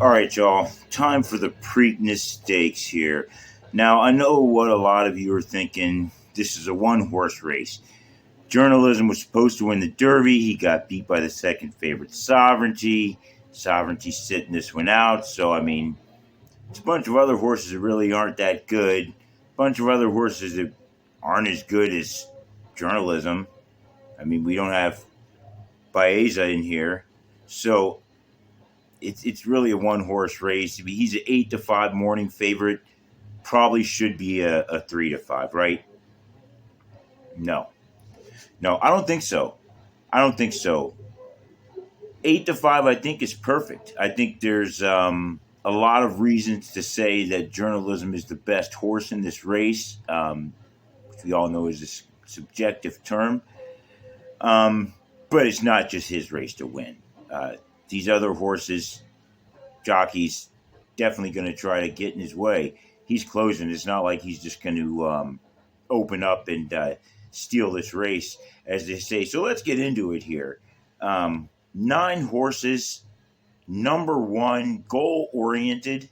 All right, y'all. Time for the Preakness Stakes here. Now, I know what a lot of you are thinking. This is a one horse race. Journalism was supposed to win the Derby. He got beat by the second favorite, Sovereignty. Sovereignty sitting this one out. So, I mean, it's a bunch of other horses that really aren't that good. A bunch of other horses that aren't as good as journalism. I mean, we don't have Baeza in here. So, it's really a one horse race. He's an 8-5 morning favorite. Probably should be a 3-5, right? No, no, I don't think so. I don't think so. 8-5, I think, is perfect. I think there's a lot of reasons to say that journalism is the best horse in this race, which we all know is a subjective term. But it's not just his race to win. These other horses, jockeys, definitely going to try to get in his way. He's closing. It's not like he's just going to open up and steal this race, as they say. So let's get into it here. 9 horses, number one, goal oriented,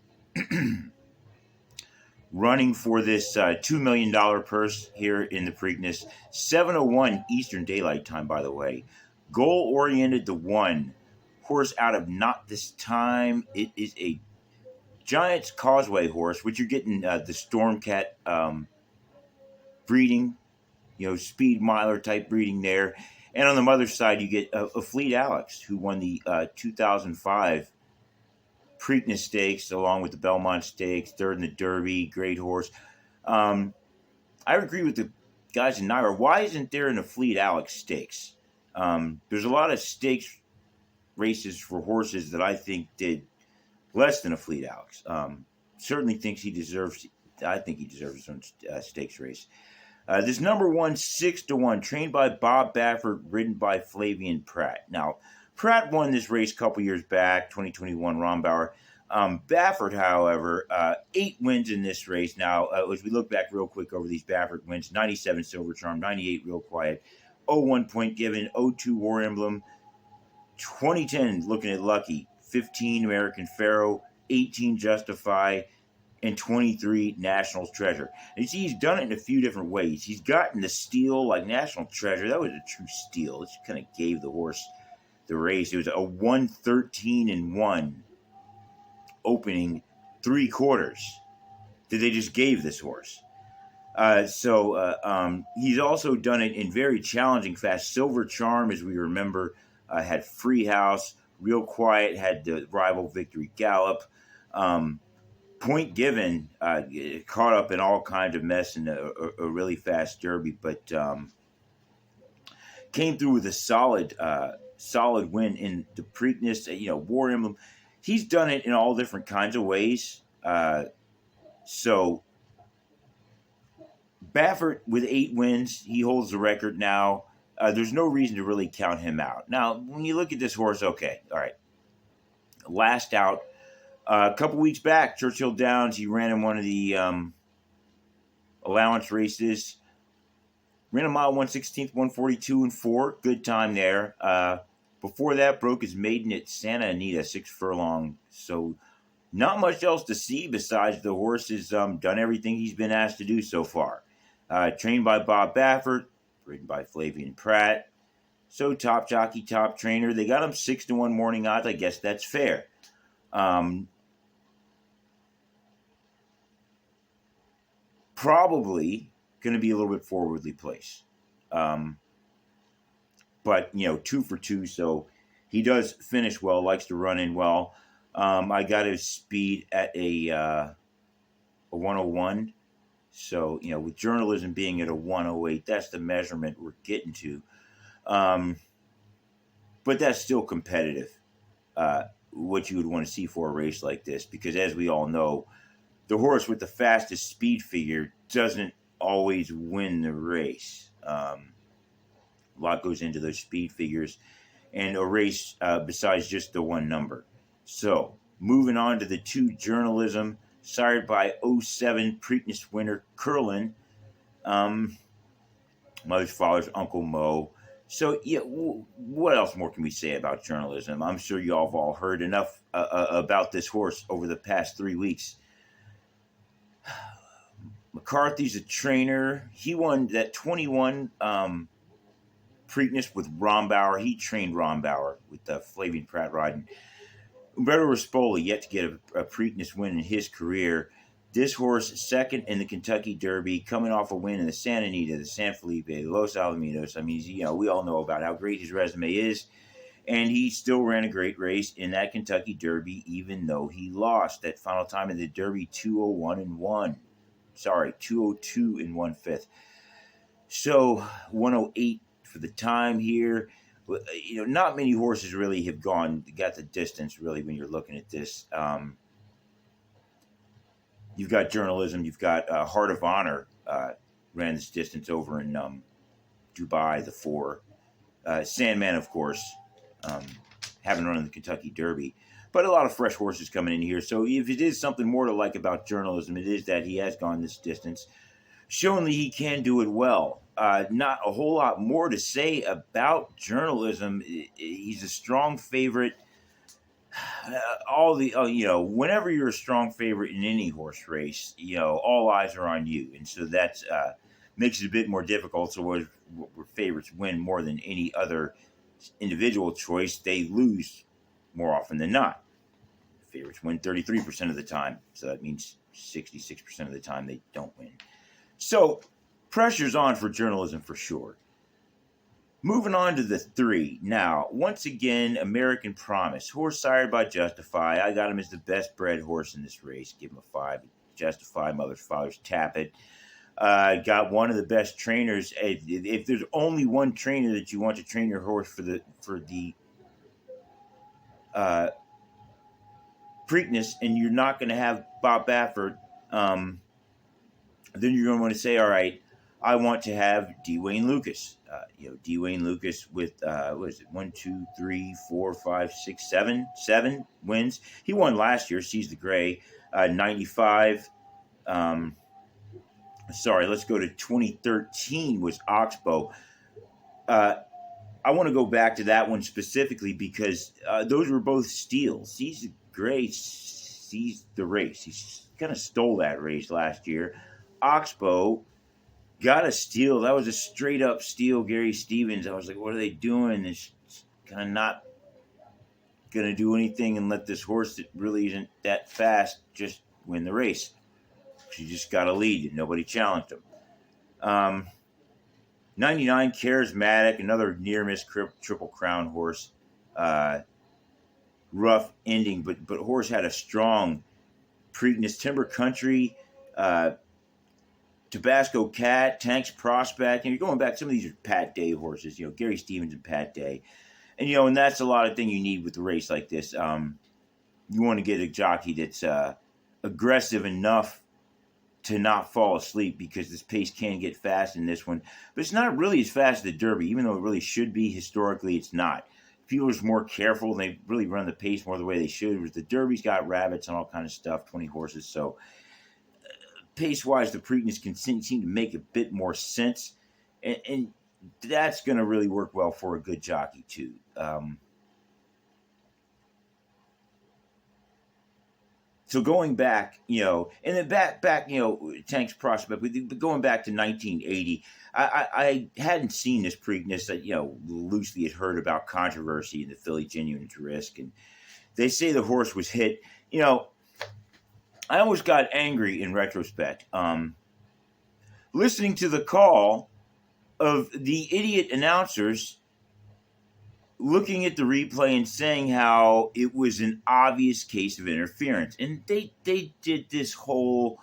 running for this $2 million purse here in the Preakness. 7:01 Eastern Daylight Time, by the way. Goal oriented, the one. Horse out of Not This Time. It is a Giants Causeway horse, which you're getting the Stormcat breeding, speed miler type breeding there. And on the mother side, you get a Fleet Alex, who won the 2005 Preakness Stakes, along with the Belmont Stakes, third in the Derby, great horse. I agree with the guys in Naira. Why isn't there in a Fleet Alex Stakes? There's a lot of stakes races for horses that I think did less than a Fleet Alex. Certainly thinks he deserves. I think he deserves his own stakes race. This number one, 6-1, trained by Bob Baffert, ridden by Flavien Prat. Now, Prat won this race a couple years back, 2021 Rombauer. Baffert, however, 8 wins in this race. Now, as we look back real quick over these Baffert wins, 97 Silver Charm, 98 Real Quiet, 01 Point Given, 02 War Emblem, 2010 Looking at Lucky, 15 American Pharaoh, 18 Justify, and 23 National Treasure. And you see, he's done it in a few different ways. He's gotten the steal, like National Treasure. That was a true steal. It kind of gave the horse the race. It was a 113-1 opening 3 quarters that they just gave this horse. He's also done it in very challenging fast. Silver Charm, as we remember, had Free House. Real Quiet had the rival Victory Gallop. Point Given caught up in all kinds of mess in a really fast Derby, but came through with a solid win in the Preakness. War Emblem. He's done it in all different kinds of ways. So Baffert with 8 wins, he holds the record now. There's no reason to really count him out. Now, when you look at this horse, okay, all right. Last out, a couple weeks back, Churchill Downs, he ran in one of the allowance races. Ran a mile 1/16, 142-4. Good time there. Before that, broke his maiden at Santa Anita, 6 furlong. So not much else to see besides the horse has done everything he's been asked to do so far. Trained by Bob Baffert, ridden by Flavien Prat. So top jockey, top trainer. They got him 6-1 morning odds. I guess that's fair. Probably going to be a little bit forwardly placed. But 2 for 2, so he does finish well, likes to run in well. I got his speed at a 101. So, with journalism being at a 108, that's the measurement we're getting to. But that's still competitive, what you would want to see for a race like this, because as we all know, the horse with the fastest speed figure doesn't always win the race. A lot goes into those speed figures and a race besides just the one number. So, moving on to the 2 journalism, sired by '07 Preakness winner Curlin. Mother's father's Uncle Mo. So yeah, what else more can we say about journalism? I'm sure y'all have all heard enough about this horse over the past 3 weeks. McCarthy's a trainer. He won that 21 Preakness with Rombauer. He trained Rombauer with Flavian Pratt riding. Umberto Rispoli yet to get a Preakness win in his career. This horse, second in the Kentucky Derby, coming off a win in the Santa Anita, the San Felipe, Los Alamitos. I mean, we all know about how great his resume is, and he still ran a great race in that Kentucky Derby, even though he lost that final time in the Derby 201 and 1. Sorry, 202 and 1/5. So 108 for the time here. Not many horses really have got the distance really when you're looking at this. You've got journalism. You've got Heart of Honor ran this distance over in Dubai, the 4. Sandman, of course, haven't run in the Kentucky Derby. But a lot of fresh horses coming in here. So if it is something more to like about journalism, it is that he has gone this distance, shown that he can do it well. Not a whole lot more to say about journalism. He's a strong favorite. Whenever you're a strong favorite in any horse race, all eyes are on you, and so that makes it a bit more difficult. So where favorites win more than any other individual choice, they lose more often than not. Favorites win 33% of the time, so that means 66% of the time they don't win. So pressure's on for journalism for sure. Moving on to the 3. Now, once again, American Promise. Horse sired by Justify. I got him as the best bred horse in this race. Give him a 5. Justify, mother's father's tap it. Got one of the best trainers. If there's only one trainer that you want to train your horse for the Preakness, and you're not going to have Bob Baffert, then you're going to want to say, all right, I want to have D. Wayne Lucas. D. Wayne Lucas with, what is it, 1, 2, 3, 4, 5, 6, 7 wins. He won last year, Seize the Gray, 95. Let's go to 2013 was Oxbow. I want to go back to that one specifically because those were both steals. Seize the Gray seized the race. He kind of stole that race last year. Oxbow got a steal. That was a straight up steal. Gary Stevens. I was like, what are they doing? It's kind of not going to do anything and let this horse that really isn't that fast just win the race. She just got a lead and nobody challenged him. 99 Charismatic, another near miss Triple Crown horse. Rough ending, but horse had a strong Preakness. Timber Country, Tabasco Cat, Tanks Prospect. And you're going back, some of these are Pat Day horses, Gary Stevens and Pat Day. And, and that's a lot of thing you need with a race like this. You want to get a jockey that's aggressive enough to not fall asleep because this pace can get fast in this one. But it's not really as fast as the Derby, even though it really should be. Historically, it's not. People are more careful, and they really run the pace more the way they should. Whereas the Derby's got rabbits and all kind of stuff, 20 horses. So pace-wise, the Preakness can seem to make a bit more sense. And that's going to really work well for a good jockey, too. So going back, and then back, Tanks Prospect, but going back to 1980, I hadn't seen this Preakness. That loosely had heard about controversy in the Philly Genuine's risk, and they say the horse was hit. I almost got angry in retrospect. Listening to the call of the idiot announcers looking at the replay and saying how it was an obvious case of interference. And they did this whole,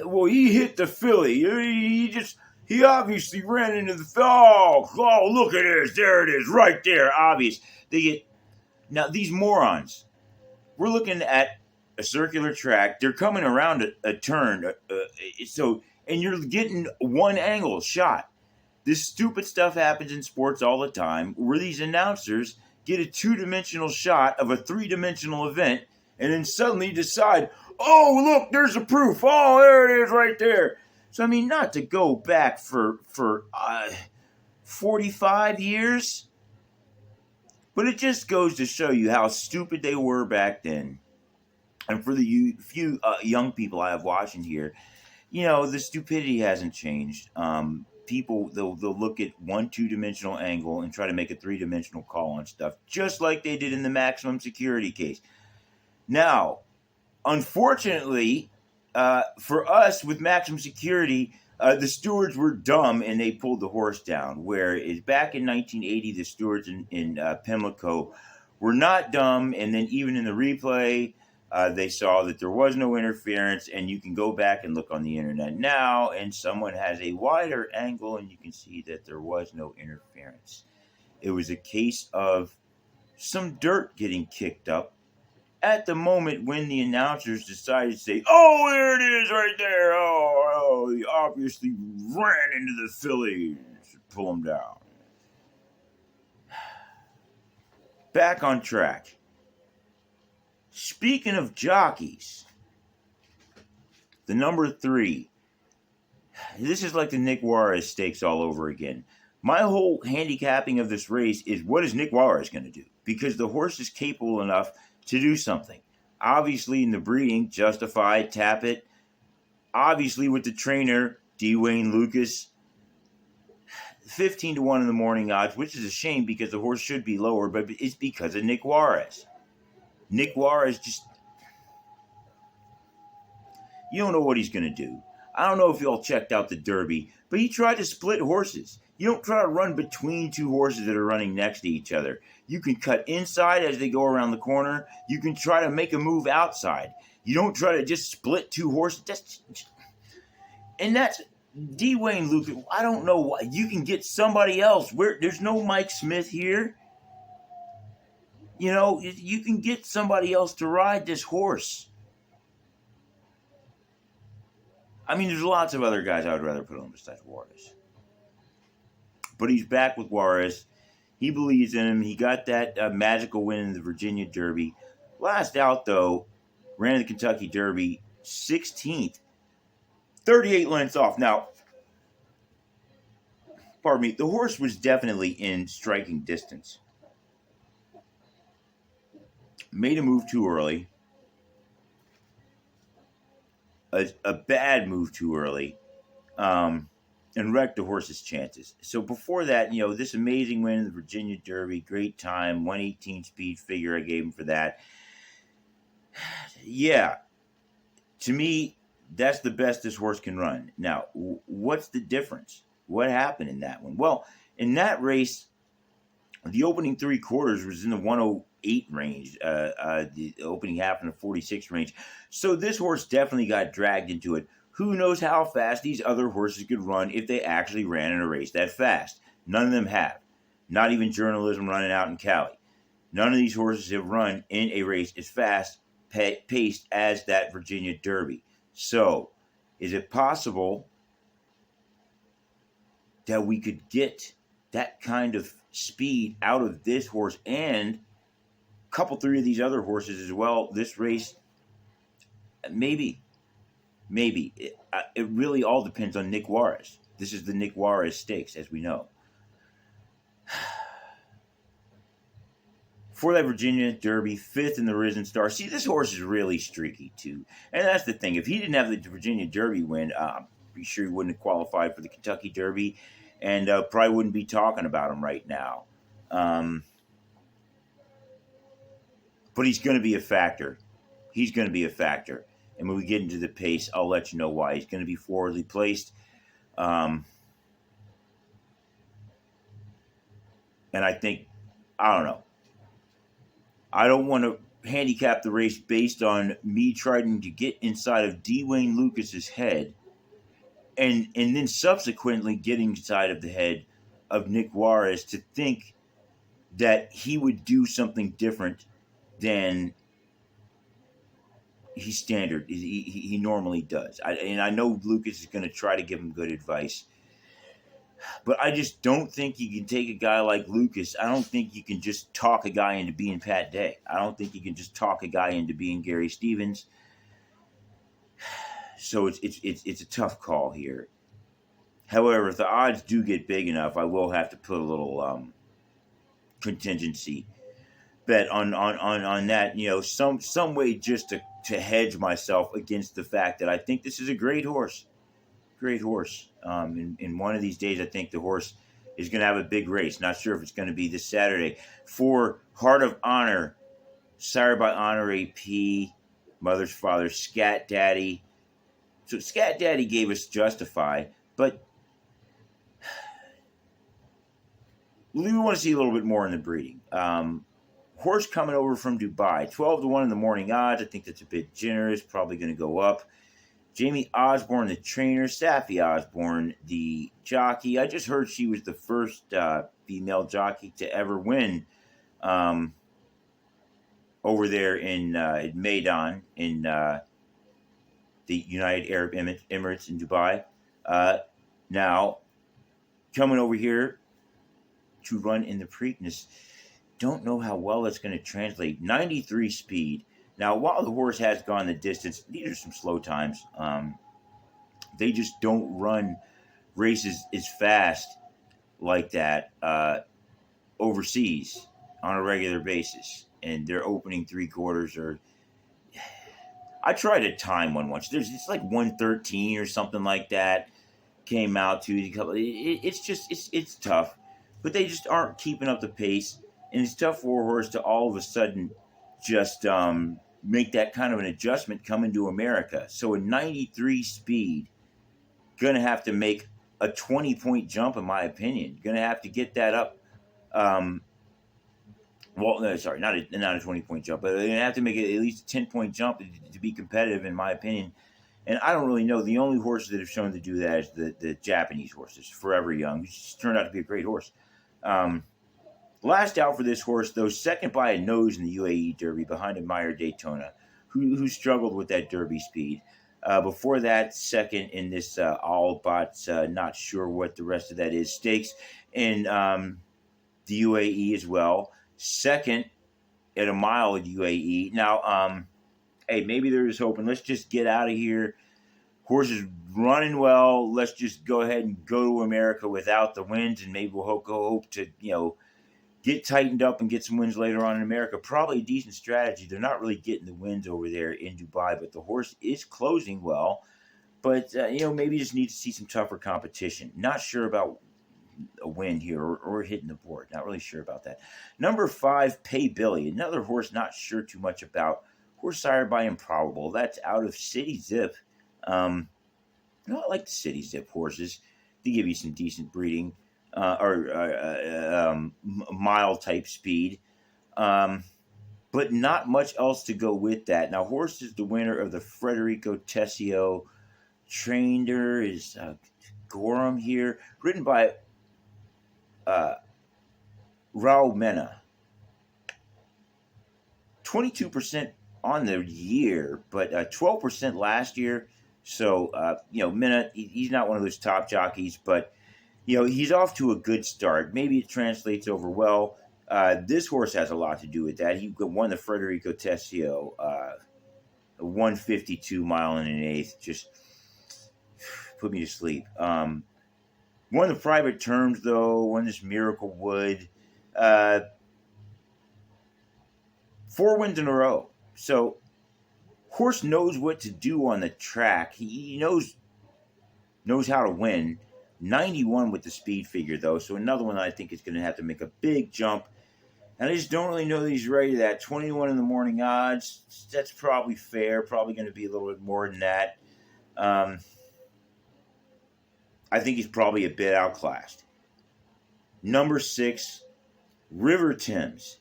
well, he hit the filly. He obviously ran into the oh, look at this. There it is, right there, obvious. Now, these morons, we're looking at a circular track. They're coming around a turn. And you're getting one angle shot. This stupid stuff happens in sports all the time where these announcers get a 2-dimensional shot of a 3-dimensional event and then suddenly decide, oh, look, there's the proof. Oh, there it is right there. So, not to go back for 45 years? But it just goes to show you how stupid they were back then. And for the few young people I have watching here, the stupidity hasn't changed. People, they'll look at one 2-dimensional angle and try to make a 3-dimensional call on stuff, just like they did in the maximum security case. Now, unfortunately, for us with maximum security, the stewards were dumb and they pulled the horse down. Whereas back in 1980, the stewards in Pimlico were not dumb, and then even in the replay, they saw that there was no interference, and you can go back and look on the internet now, and someone has a wider angle, and you can see that there was no interference. It was a case of some dirt getting kicked up at the moment when the announcers decided to say, "Oh, there it is right there. Oh, he obviously ran into the fillies. Pull him down." Back on track. Speaking of jockeys, the number 3. This is like the Nick Juarez Stakes all over again. My whole handicapping of this race is, what is Nick Juarez going to do? Because the horse is capable enough to do something. Obviously, in the breeding, Justified, Tap It. Obviously, with the trainer, Dwayne Lucas, 15-1 in the morning odds, which is a shame because the horse should be lower, but it's because of Nick Juarez. Nick Juarez you don't know what he's going to do. I don't know if y'all checked out the Derby, but he tried to split horses. You don't try to run between two horses that are running next to each other. You can cut inside as they go around the corner. You can try to make a move outside. You don't try to just split two horses. And that's Dwayne Lucas. I don't know why. You can get somebody else. There's no Mike Smith here. You can get somebody else to ride this horse. I mean, there's lots of other guys I would rather put on besides Juarez. But he's back with Juarez. He believes in him. He got that magical win in the Virginia Derby. Last out, though, ran the Kentucky Derby 16th. 38 lengths off. Now, pardon me, the horse was definitely in striking distance. Made a move too early. A bad move too early. And wrecked the horse's chances. So before that, this amazing win in the Virginia Derby, great time, 118 speed figure I gave him for that. Yeah, to me, that's the best this horse can run. Now, what's the difference? What happened in that one? Well, in that race, the opening 3 quarters was in the 108 range, the opening half in the 46 range. So this horse definitely got dragged into it. Who knows how fast these other horses could run if they actually ran in a race that fast? None of them have. Not even journalism running out in Cali. None of these horses have run in a race as fast paced as that Virginia Derby. So, is it possible that we could get that kind of speed out of this horse and a couple, 3 of these other horses as well this race? Maybe. It really all depends on Nick Juarez. This is the Nick Juarez Stakes, as we know. For that Virginia Derby, 5th in the Risen Star. See, this horse is really streaky, too. And that's the thing. If he didn't have the Virginia Derby win, I'm pretty sure he wouldn't have qualified for the Kentucky Derby and probably wouldn't be talking about him right now. But he's going to be a factor. And when we get into the pace, I'll let you know why. He's going to be forwardly placed. And I think, I don't know. I don't want to handicap the race based on me trying to get inside of Dwayne Lucas's head and then subsequently getting inside of the head of Nick Juarez to think that he would do something different than he's standard. He normally does. I know Lucas is going to try to give him good advice. But I just don't think you can take a guy like Lucas. I don't think you can just talk a guy into being Pat Day. I don't think you can just talk a guy into being Gary Stevens. So it's a tough call here. However, if the odds do get big enough, I will have to put a little contingency bet on that. Some way just to hedge myself against the fact that I think this is a great horse. Great horse. In one of these days, I think the horse is going to have a big race. Not sure if it's going to be this Saturday. For Heart of Honor, sired by Honore P, mother's father, Scat Daddy. So Scat Daddy gave us Justify, but we want to see a little bit more in the breeding. Horse coming over from Dubai, 12-1 in the morning odds. I think that's a bit generous. Probably going to go up. Jamie Osborne, the trainer. Saffie Osborne, the jockey. I just heard she was the first female jockey to ever win over there in Maidan in the United Arab Emirates in Dubai. Now, coming over here to run in the Preakness. Don't know how well that's going to translate. 93 speed. Now, while the horse has gone the distance, these are some slow times. They just don't run races as fast like that overseas on a regular basis. And their opening three quarters are... I tried to time one once. It's like 113 or something like that. Came out to... It's tough. But they just aren't keeping up the pace. And it's tough for a horse to all of a sudden just make that kind of an adjustment coming to America. So a 93 speed, going to have to make a 20-point jump, in my opinion. Going to have to get that up. Not a 20-point jump, but they're going to have to make it at least a 10-point jump to be competitive, in my opinion. And I don't really know. The only horses that have shown to do that is the Japanese horses, Forever Young, which turned out to be a great horse. Last out for this horse, though, second by a nose in the UAE Derby behind Admire Daytona, who struggled with that Derby speed. Before that, second in this All-Bots, not sure what the rest of that is, stakes in the UAE as well. Second at a mile in UAE. Now, hey, maybe they're just hoping, let's just get out of here. Horse is running well. Let's just go ahead and go to America without the wins, and maybe we'll hope to, get tightened up and get some wins later on in America. Probably a decent strategy. They're not really getting the wins over there in Dubai, but the horse is closing well. But, maybe just need to see some tougher competition. Not sure about a win here or hitting the board. Not really sure about that. Number 5, Pay Billy. Another horse not sure too much about. Horse sired by Improbable. That's out of City Zip. I like the City Zip horses. They give you some decent breeding. Mile type speed, but not much else to go with that. Now, horse is the winner of the Federico Tessio. Trainer is Gorham here, written by Raul Mena. 22% on the year, but 12% last year. So, Mena, he's not one of those top jockeys, but he's off to a good start. Maybe it translates over well. This horse has a lot to do with that. He won the Federico Tessio, a 152 mile and an eighth. Just put me to sleep. Won the private terms, though. Won this Miracle Wood. 4 wins in a row. So, horse knows what to do on the track. He knows how to win. 91 with the speed figure, though, so another one I think is going to have to make a big jump. And I just don't really know that he's ready to that. 21 in the morning odds, that's probably fair. Probably going to be a little bit more than that. I think he's probably a bit outclassed. Number 6, River Thames.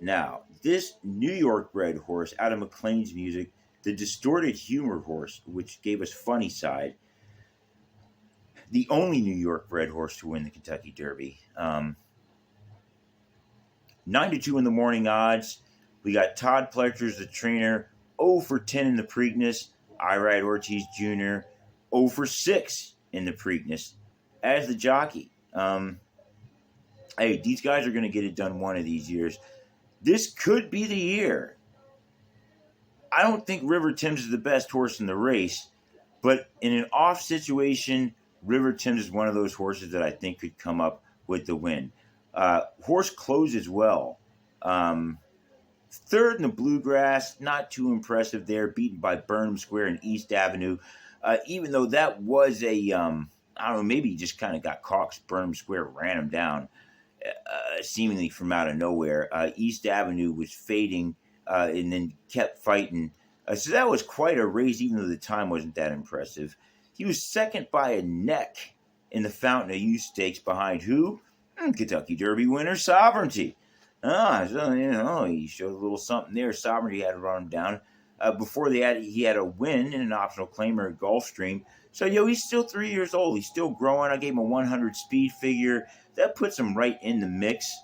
Now, this New York bred horse out of McLean's Music, the Distorted Humor horse, which gave us Funny Side, the only New York bred horse to win the Kentucky Derby. 9-2 in the morning odds. We got Todd Pletcher's the trainer. 0 for 10 in the Preakness. Irad Ortiz Jr. 0 for 6 in the Preakness as the jockey. Hey, these guys are going to get it done one of these years. This could be the year. I don't think River Thames is the best horse in the race, but in an off situation River Thames is one of those horses that I think could come up with the win. Horse closes well. Third in the Bluegrass, not too impressive there, beaten by Burnham Square and East Avenue. Even though that was I don't know, maybe he just kind of got caught. Burnham Square ran him down, seemingly from out of nowhere. East Avenue was fading and then kept fighting. So that was quite a race, even though the time wasn't that impressive. He was second by a neck in the Fountain of Youth Stakes behind who? Kentucky Derby winner Sovereignty. So, he showed a little something there. Sovereignty had to run him down. Before he had a win in an optional claimer at Gulfstream. So, he's still 3 years old. He's still growing. I gave him a 100 speed figure. That puts him right in the mix.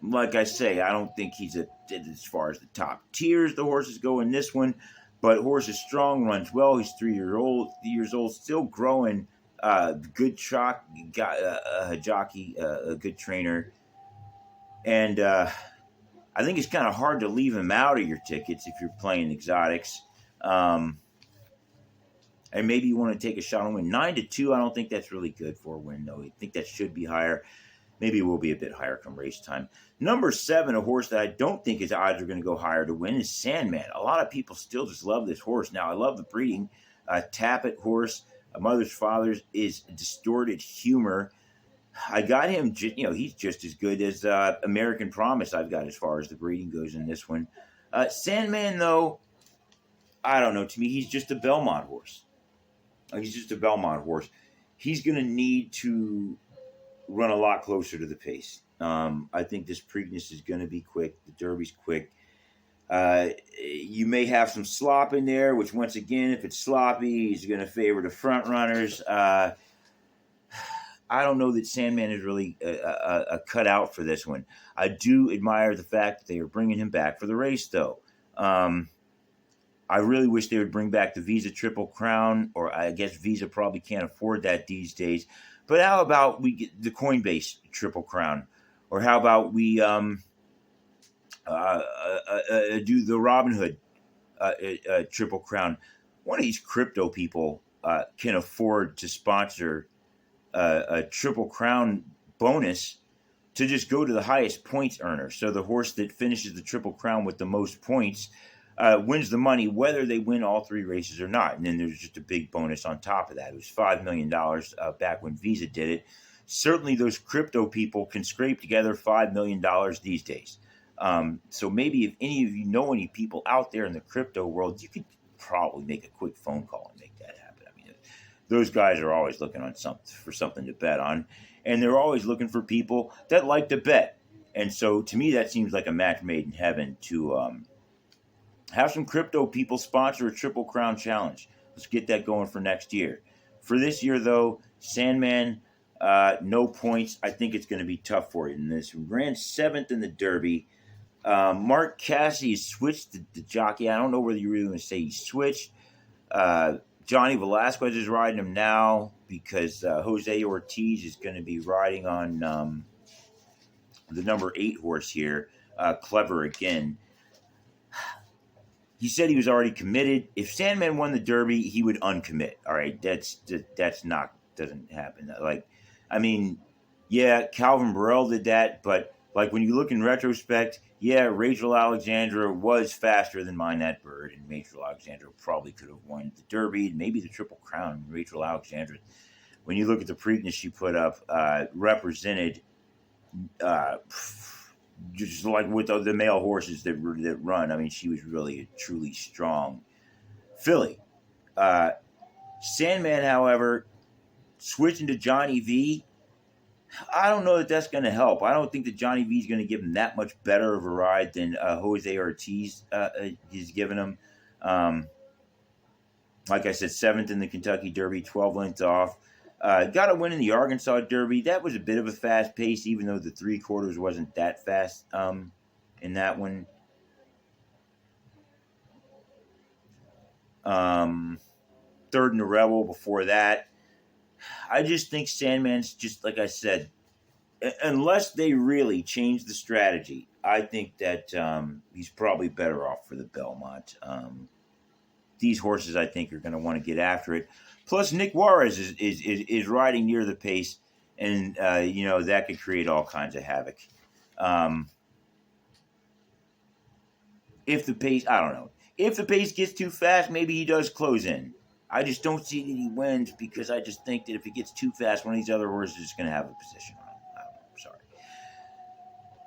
Like I say, I don't think he's as far as the top tiers the horses go in this one. But horse is strong, runs well. He's 3 years old, still growing. Good jockey, a good trainer. And I think it's kind of hard to leave him out of your tickets if you're playing exotics. And maybe you want to take a shot on win. 9-2, I don't think that's really good for a win, though. I think that should be higher. Maybe it will be a bit higher come race time. Number 7, a horse that I don't think his odds are going to go higher to win, is Sandman. A lot of people still just love this horse. Now, I love the breeding. Tappet horse, a mother's father's, is distorted humor. I got him, he's just as good as American Promise I've got as far as the breeding goes in this one. Sandman, though, I don't know. To me, he's just a Belmont horse. He's going to need to run a lot closer to the pace. I think this Preakness is going to be quick. The Derby's quick. You may have some slop in there, which once again, if it's sloppy, he's going to favor the front runners. I don't know that Sandman is really a cutout for this one. I do admire the fact that they are bringing him back for the race, though. I really wish they would bring back the Visa Triple Crown, or I guess Visa probably can't afford that these days. But how about we get the Coinbase Triple Crown? Or how about we do the Robinhood Triple Crown? One of these crypto people can afford to sponsor a Triple Crown bonus to just go to the highest points earner. So the horse that finishes the Triple Crown with the most points wins the money, whether they win all 3 races or not. And then there's just a big bonus on top of that. It was $5 million back when Visa did it. Certainly those crypto people can scrape together $5 million these days. So maybe if any of you know any people out there in the crypto world, you could probably make a quick phone call and make that happen. I mean, those guys are always looking for something to bet on. And they're always looking for people that like to bet. And so to me, that seems like a match made in heaven to have some crypto people sponsor a Triple Crown Challenge. Let's get that going for next year. For this year, though, Sandman, no points. I think it's going to be tough for you in this. Ran 7th in the Derby. Mark Cassidy switched the jockey. I don't know whether you really want to say he switched. Johnny Velasquez is riding him now because Jose Ortiz is going to be riding on the number 8 horse here, Clever Again. He said he was already committed. If Sandman won the Derby, he would uncommit. All right, doesn't happen. Calvin Burrell did that, but when you look in retrospect, Rachel Alexandra was faster than Mine That Bird, and Rachel Alexandra probably could have won the Derby, maybe the Triple Crown. Rachel Alexandra, when you look at the Preakness she put up, represented just like with the male horses that run. I mean, she was really a truly strong filly. Sandman, however, switching to Johnny V, I don't know that that's going to help. I don't think that Johnny V is going to give him that much better of a ride than Jose Ortiz has given him. Like I said, 7th in the Kentucky Derby, 12 lengths off. Got a win in the Arkansas Derby. That was a bit of a fast pace, even though the 3/4 wasn't that fast in that one. 3rd in the Rebel before that. I just think Sandman's just, like I said, unless they really change the strategy, I think that he's probably better off for the Belmont. these horses, I think, are going to want to get after it. Plus, Nick Juarez is riding near the pace, and that could create all kinds of havoc. Um, if the pace, I don't know. If the pace gets too fast, maybe he does close in. I just don't see that he wins because I just think that if it gets too fast, one of these other horses is going to have a position on him. I don't know. I'm sorry.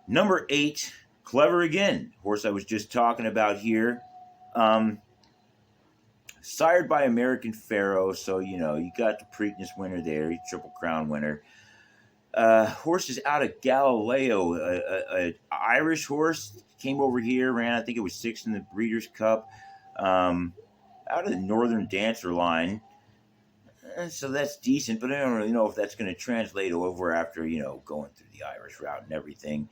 Number 8, Clever Again, horse I was just talking about here. Sired by American Pharaoh, so you got the Preakness winner there, Triple Crown winner. Horse is out of Galileo, a Irish horse, came over here, ran I think it was 6th in the Breeders' Cup, out of the Northern Dancer line. So that's decent, but I don't really know if that's going to translate over after going through the Irish route and everything.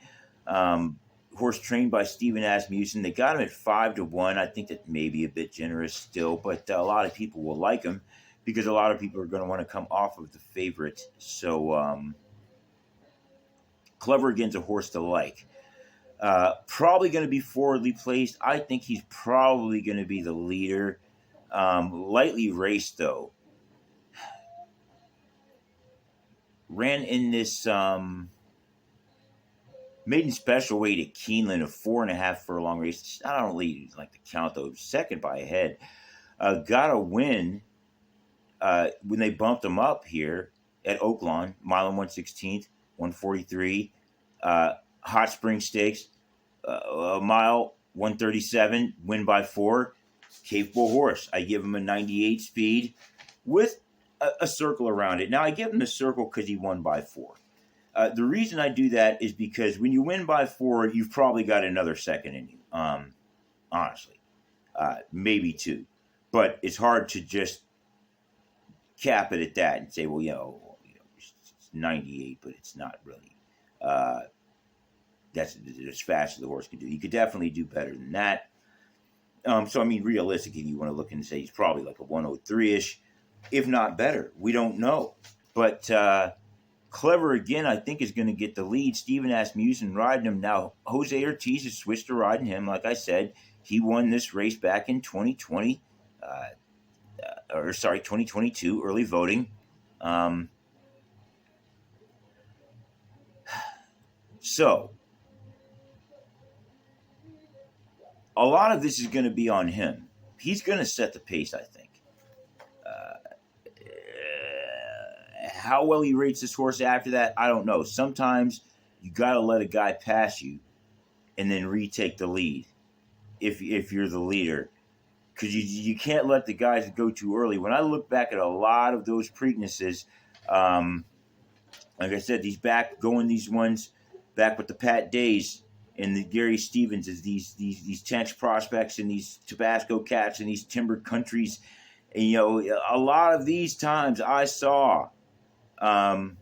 Horse trained by Stephen Asmussen. They got him at 5-1. I think that may be a bit generous still, but a lot of people will like him because a lot of people are going to want to come off of the favorite. So Clever Again's a horse to like. Probably going to be forwardly placed. I think he's probably going to be the leader. Lightly raced though. Ran in this maiden special weight at Keeneland, a 4.5 furlong race. I don't really like to count though. Second by a head. Got a win when they bumped him up here at Oaklawn, mile and 1/16, 143. Hot Spring Stakes, a mile, 137, win by 4. Capable horse. I give him a 98 speed with a circle around it. Now, I give him the circle because he won by 4. The reason I do that is because when you win by 4, you've probably got another second in you, honestly. Maybe 2. But it's hard to just cap it at that and say, well, it's 98, but it's not really. That's as fast as the horse can do. You could definitely do better than that. So, I mean, realistically, you want to look and say he's probably like a 103-ish, if not better. We don't know. But Clever Again, I think, is going to get the lead. Stephen Asmussen riding him. Now, Jose Ortiz has switched to riding him. Like I said, he won this race back in 2020. 2022, early voting. So, a lot of this is going to be on him. He's going to set the pace, I think. How well he rates this horse after that, I don't know. Sometimes you got to let a guy pass you and then retake the lead if you're the leader. Because you can't let the guys go too early. When I look back at a lot of those Preaknesses, like I said, these ones back with the Pat Days and the Gary Stevenses, these Tench prospects and these Tabasco cats and these timbered countries. And, a lot of these times I saw the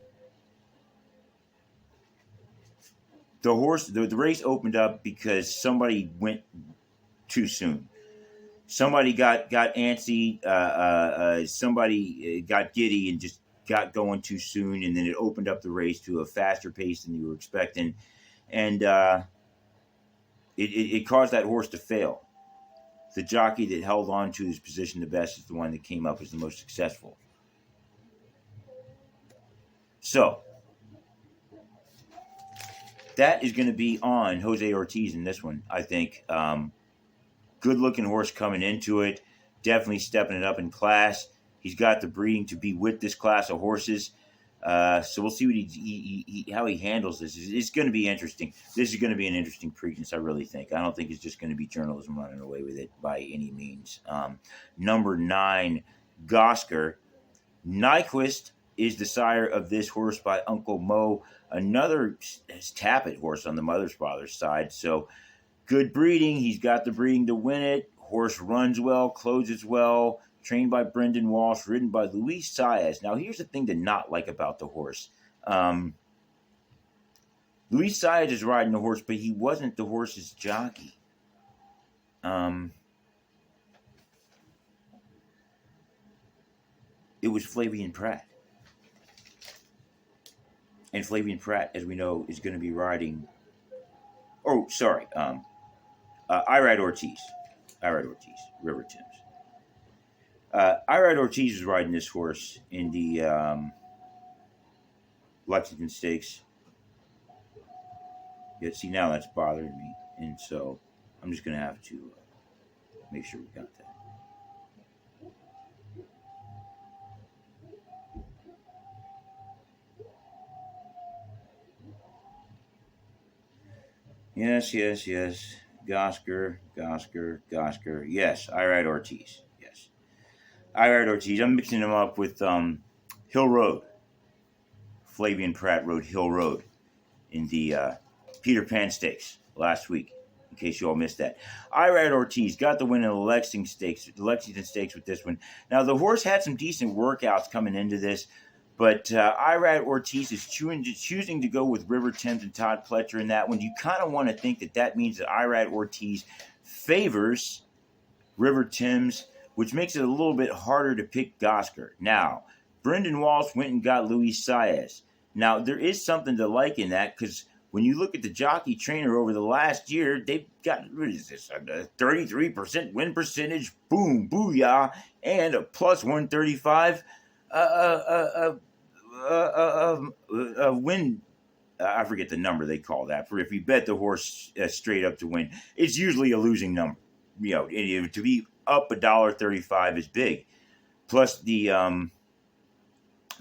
race opened up because somebody went too soon. Somebody got antsy. Somebody got giddy and just got going too soon, and then it opened up the race to a faster pace than you were expecting, and it caused that horse to fail. The jockey that held on to his position the best is the one that came up as the most successful. So that is going to be on Jose Ortiz in this one, I think. Good-looking horse coming into it, definitely stepping it up in class. He's got the breeding to be with this class of horses. So we'll see what how he handles this. It's going to be interesting. This is going to be an interesting Preakness, I really think. I don't think it's just going to be journalism running away with it by any means. Number 9, Gosker. Nyquist is the sire of this horse by Uncle Mo. Another Tappet horse on the mother's father's side. So good breeding. He's got the breeding to win it. Horse runs well, closes well. Trained by Brendan Walsh, ridden by Luis Saez. Now, here's the thing to not like about the horse. Luis Saez is riding the horse, but he wasn't the horse's jockey. It was Flavien Prat. And Flavien Prat, as we know, is going to be riding... Oh, sorry. I Ride Ortiz. River Timbs. Irad Ortiz was riding this horse in the Lexington Stakes. Yeah, see, now that's bothering me. And so I'm just going to have to make sure we got that. Yes, yes, yes. Gosker. Yes, Irad Ortiz. Yes. Irad Ortiz. I'm mixing him up with Hill Road. Flavian Pratt rode Hill Road in the Peter Pan Stakes last week, in case you all missed that. Irad Ortiz got the win in the Lexington Stakes with this one. Now, the horse had some decent workouts coming into this, but Irad Ortiz is choosing to go with River Thames and Todd Pletcher in that one. You kind of want to think that means that Irad Ortiz favors River Thames, which makes it a little bit harder to pick Gosker. Now, Brendan Walsh went and got Luis Saez. Now, there is something to like in that because when you look at the jockey trainer over the last year, they've got, what is this, a 33% win percentage, boom, booyah, and a plus 135 win. I forget the number they call that. For if you bet the horse straight up to win, it's usually a losing number. To be up $1.35 is big. Plus the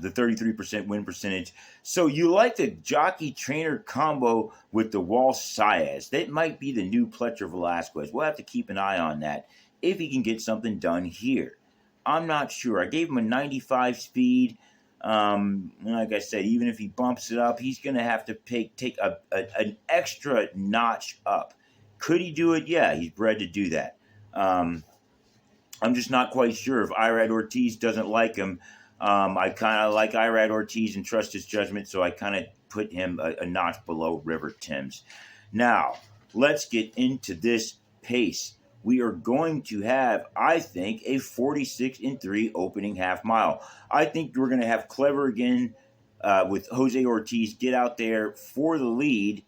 33% win percentage. So you like the jockey trainer combo with the Walsh Saez. That might be the new Pletcher Velasquez. We'll have to keep an eye on that if he can get something done here. I'm not sure. I gave him a 95 speed. Like I said, even if he bumps it up, he's going to have to take an extra notch up. Could he do it? Yeah, he's bred to do that. I'm just not quite sure if Irad Ortiz doesn't like him. I kind of like Irad Ortiz and trust his judgment, so I kind of put him a notch below River Thames. Now, let's get into this pace. We are going to have, I think, a 46-3 opening half mile. I think we're going to have Clever again with Jose Ortiz get out there for the lead.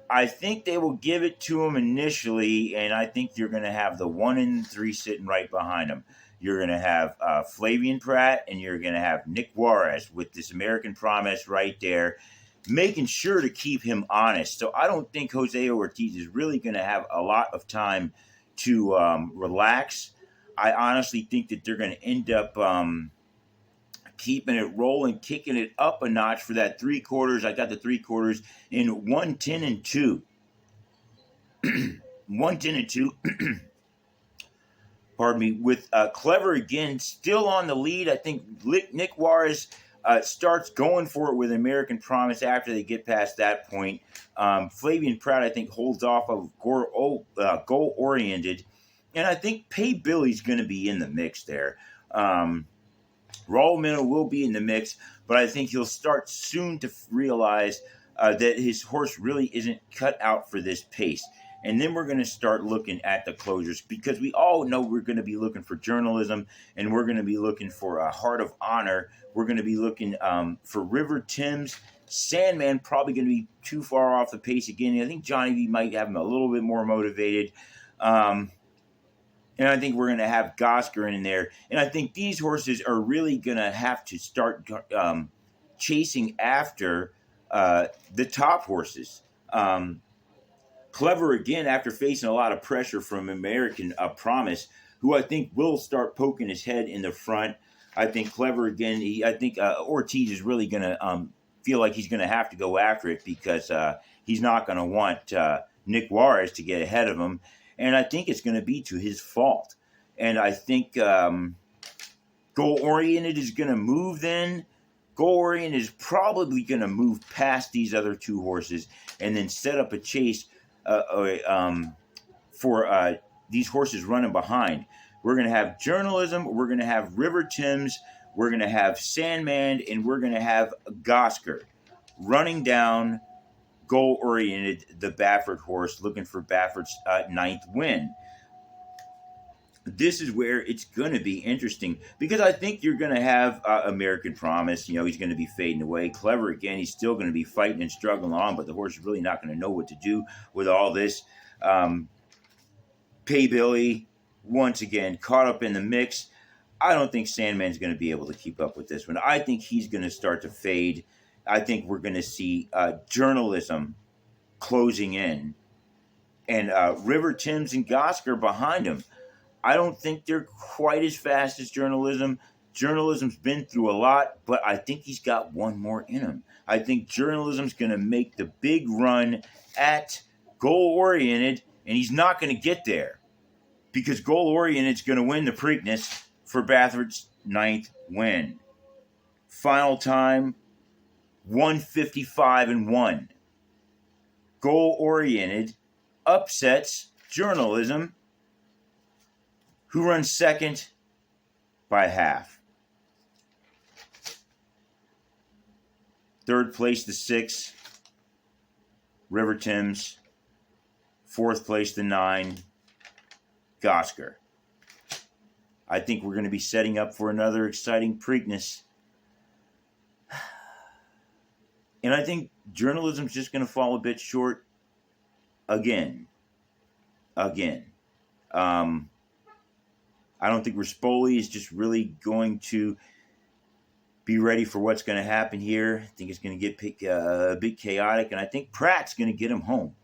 I think they will give it to him initially, and I think you're going to have the 1 and 3 sitting right behind him. You're going to have Flavian Pratt, and you're going to have Nick Juarez with this American Promise right there, making sure to keep him honest. So I don't think Jose Ortiz is really going to have a lot of time to relax. I honestly think that they're going to end up keeping it rolling, kicking it up a notch for that 3/4. I got the 3/4 in 110 and 2. 110 and 2. Pardon me, with Clever again still on the lead. I think Nick Juarez starts going for it with American Promise after they get past that point. Flavian Pratt, I think, holds off of goal-oriented. And I think Pay Billy's going to be in the mix there. Raul Minnow will be in the mix, but I think he'll start soon to realize that his horse really isn't cut out for this pace. And then we're going to start looking at the closures because we all know we're going to be looking for journalism and we're going to be looking for a Heart of Honor. We're going to be looking for River Thames. Sandman probably going to be too far off the pace again. I think Johnny V might have him a little bit more motivated. And I think we're going to have Gosker in there. And I think these horses are really going to have to start chasing after the top horses. Clever again after facing a lot of pressure from American Promise, who I think will start poking his head in the front. I think Clever again. I think Ortiz is really going to feel like he's going to have to go after it because he's not going to want Nick Juarez to get ahead of him. And I think it's going to be to his fault. And I think goal-oriented is going to move then. Goal-oriented is probably going to move past these other two horses and then set up a chase for these horses running behind. We're going to have journalism. We're going to have River Thames. We're going to have Sandman. And we're going to have Gosker running down goal-oriented, the Baffert horse, looking for Baffert's 9th win. This is where it's going to be interesting because I think you're going to have American Promise. You know, he's going to be fading away. Clever again. He's still going to be fighting and struggling on, but the horse is really not going to know what to do with all this. Pay Billy, once again, caught up in the mix. I don't think Sandman's going to be able to keep up with this one. I think he's going to start to fade. I think we're going to see journalism closing in, and River, Timms, and Gosker behind him. I don't think they're quite as fast as journalism. Journalism's been through a lot, but I think he's got one more in him. I think journalism's going to make the big run at goal oriented, and he's not going to get there because goal oriented's going to win the Preakness for Bathurst's 9th win. Final time 155-1. Goal oriented upsets journalism, who runs second by half. Third place, the 6, River Timms. Fourth place, the 9, Gosker. I think we're going to be setting up for another exciting Preakness. And I think journalism's just going to fall a bit short again. I don't think Rispoli is just really going to be ready for what's going to happen here. I think it's going to get a bit chaotic, and I think Pratt's going to get him home.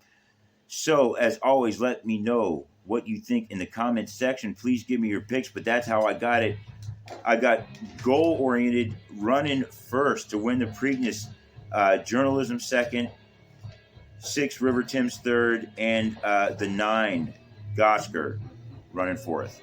So, as always, let me know what you think in the comments section. Please give me your picks, but that's how I got it. I got goal-oriented running first to win the Preakness, journalism second, 6 River Timms third, and the 9 Gosker running fourth.